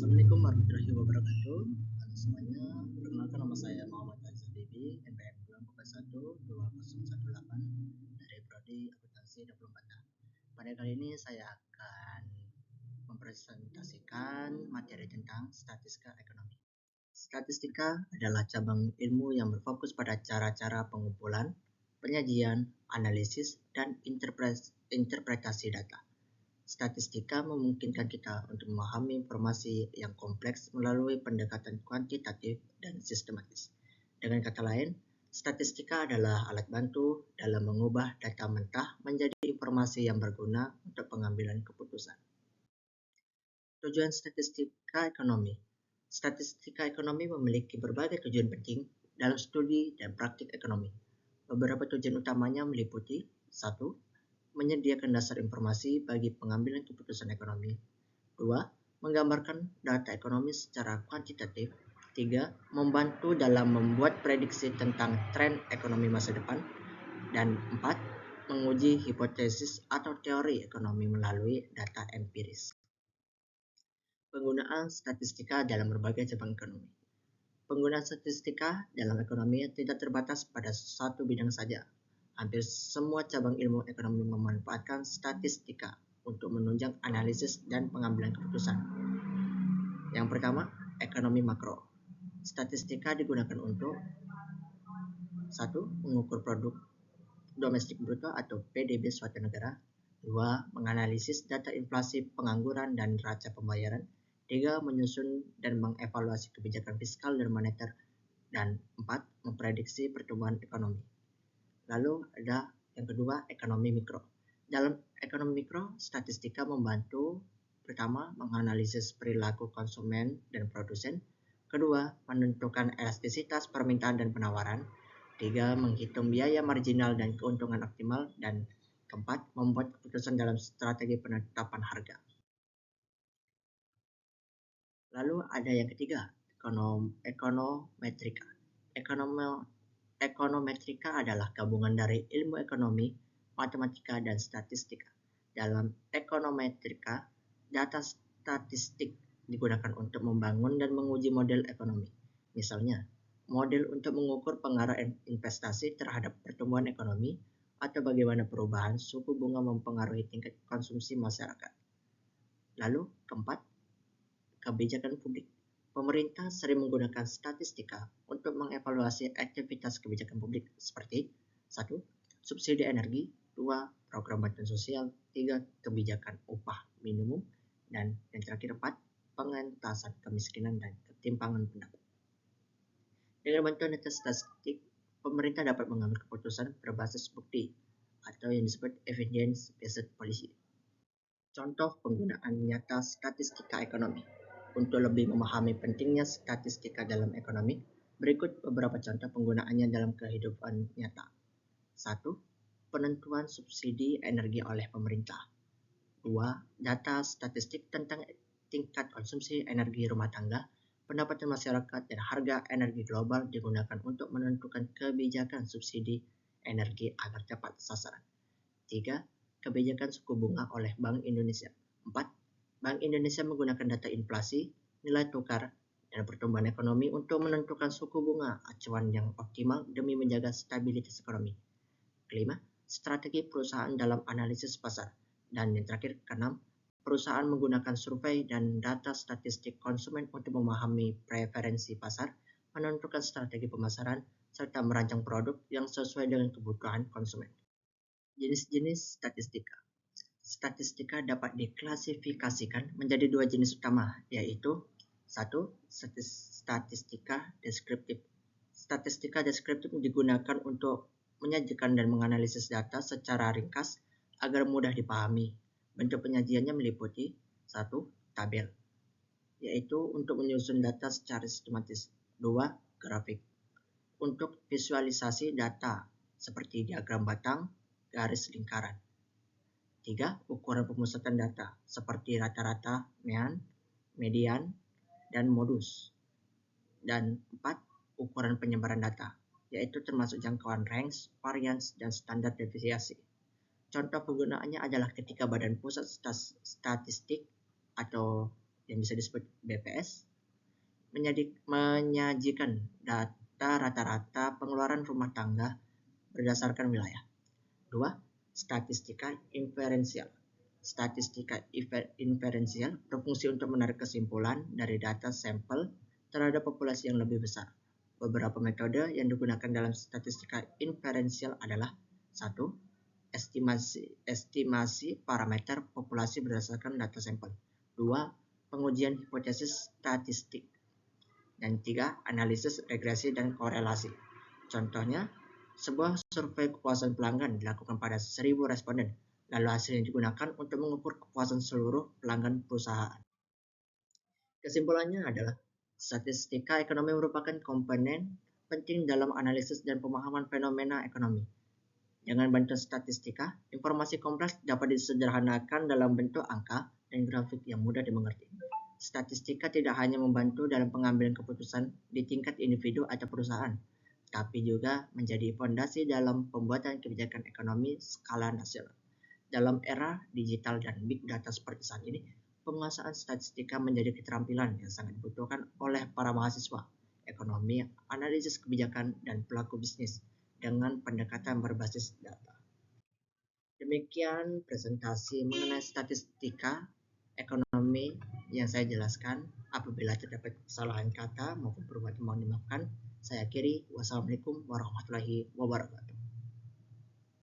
Assalamualaikum warahmatullahi wabarakatuh. Halo semuanya, perkenalkan nama saya Muhammad Aziz Bibi, NPM 2412018 dari Prodi Akuntansi 24. Pada kali ini saya akan mempresentasikan materi tentang statistika ekonomi. Statistika adalah cabang ilmu yang berfokus pada cara-cara pengumpulan, penyajian, analisis, dan interpretasi data. Statistika memungkinkan kita untuk memahami informasi yang kompleks melalui pendekatan kuantitatif dan sistematis. Dengan kata lain, statistika adalah alat bantu dalam mengubah data mentah menjadi informasi yang berguna untuk pengambilan keputusan. Tujuan statistika ekonomi. Statistika ekonomi memiliki berbagai tujuan penting dalam studi dan praktik ekonomi. Beberapa tujuan utamanya meliputi: 1. Menyediakan dasar informasi bagi pengambilan keputusan ekonomi. 2. Menggambarkan data ekonomi secara kuantitatif. 3. Membantu dalam membuat prediksi tentang tren ekonomi masa depan. Dan 4. Menguji hipotesis atau teori ekonomi melalui data empiris. Penggunaan statistika dalam berbagai cabang ekonomi. Penggunaan statistika dalam ekonomi tidak terbatas pada satu bidang saja. Hampir semua cabang ilmu ekonomi memanfaatkan statistika untuk menunjang analisis dan pengambilan keputusan. Yang pertama, ekonomi makro. Statistika digunakan untuk 1. Mengukur produk domestik bruto atau PDB suatu negara. 2. Menganalisis data inflasi, pengangguran, dan neraca pembayaran. 3. Menyusun dan mengevaluasi kebijakan fiskal dan moneter. Dan 4. Memprediksi pertumbuhan ekonomi. Lalu ada yang kedua, ekonomi mikro. Dalam ekonomi mikro, statistika membantu pertama menganalisis perilaku konsumen dan produsen. Kedua, menentukan elastisitas permintaan dan penawaran. 3. Menghitung biaya marginal dan keuntungan optimal. Dan keempat, membuat keputusan dalam strategi penetapan harga. Lalu ada yang ketiga, ekonometrika. Ekonometrika adalah gabungan dari ilmu ekonomi, matematika, dan statistika. Dalam ekonometrika, data statistik digunakan untuk membangun dan menguji model ekonomi. Misalnya, model untuk mengukur pengaruh investasi terhadap pertumbuhan ekonomi atau bagaimana perubahan suku bunga mempengaruhi tingkat konsumsi masyarakat. Lalu, keempat, kebijakan publik. Pemerintah sering menggunakan statistika untuk mengevaluasi aktivitas kebijakan publik seperti 1. Subsidi energi. 2. Program bantuan sosial. 3. Kebijakan upah minimum. Dan yang terakhir 4. Pengentasan kemiskinan dan ketimpangan pendapat. Dengan bantuan data statistik, pemerintah dapat mengambil keputusan berbasis bukti atau yang disebut evidence-based policy. Contoh penggunaan nyata statistika ekonomi. Untuk lebih memahami pentingnya statistika dalam ekonomi, berikut beberapa contoh penggunaannya dalam kehidupan nyata. 1. Penentuan subsidi energi oleh pemerintah. 2. Data statistik tentang tingkat konsumsi energi rumah tangga, pendapatan masyarakat, dan harga energi global digunakan untuk menentukan kebijakan subsidi energi agar tepat sasaran. 3. Kebijakan suku bunga oleh Bank Indonesia. 4. Bank Indonesia menggunakan data inflasi, nilai tukar, dan pertumbuhan ekonomi untuk menentukan suku bunga acuan yang optimal demi menjaga stabilitas ekonomi. Kelima, strategi perusahaan dalam analisis pasar. Dan yang terakhir, keenam, perusahaan menggunakan survei dan data statistik konsumen untuk memahami preferensi pasar, menentukan strategi pemasaran, serta merancang produk yang sesuai dengan kebutuhan konsumen. Jenis-jenis statistika. Statistika dapat diklasifikasikan menjadi dua jenis utama, yaitu 1. Statistika deskriptif. Statistika deskriptif digunakan untuk menyajikan dan menganalisis data secara ringkas agar mudah dipahami. Bentuk penyajiannya meliputi 1. Tabel, yaitu untuk menyusun data secara sistematis. 2. Grafik, untuk visualisasi data seperti diagram batang, garis lingkaran. 3. Ukuran pemusatan data seperti rata-rata, median, dan modus. Dan 4. Ukuran penyebaran data, yaitu termasuk jangkauan range, varians, dan standar deviasi. Contoh penggunaannya adalah ketika Badan Pusat Statistik atau yang bisa disebut BPS, menyajikan data rata-rata pengeluaran rumah tangga berdasarkan wilayah. 2. Statistika inferensial. Statistika inferensial berfungsi untuk menarik kesimpulan dari data sampel terhadap populasi yang lebih besar. Beberapa metode yang digunakan dalam statistika inferensial adalah 1. Estimasi parameter populasi berdasarkan data sampel. 2. Pengujian hipotesis statistik. Dan 3. Analisis regresi dan korelasi. Contohnya, sebuah survei kepuasan pelanggan dilakukan pada 1.000 responden, lalu hasilnya digunakan untuk mengukur kepuasan seluruh pelanggan perusahaan. Kesimpulannya adalah, statistika ekonomi merupakan komponen penting dalam analisis dan pemahaman fenomena ekonomi. Dengan bantuan statistika, informasi kompleks dapat disederhanakan dalam bentuk angka dan grafik yang mudah dimengerti. Statistika tidak hanya membantu dalam pengambilan keputusan di tingkat individu atau perusahaan, tapi juga menjadi fondasi dalam pembuatan kebijakan ekonomi skala nasional. Dalam era digital dan big data seperti saat ini, penguasaan statistika menjadi keterampilan yang sangat dibutuhkan oleh para mahasiswa ekonomi, analisis kebijakan, dan pelaku bisnis dengan pendekatan berbasis data. Demikian presentasi mengenai statistika ekonomi yang saya jelaskan. Apabila terdapat kesalahan kata maupun perubahan mohon dimaafkan. Saya akhiri. Wassalamualaikum warahmatullahi wabarakatuh.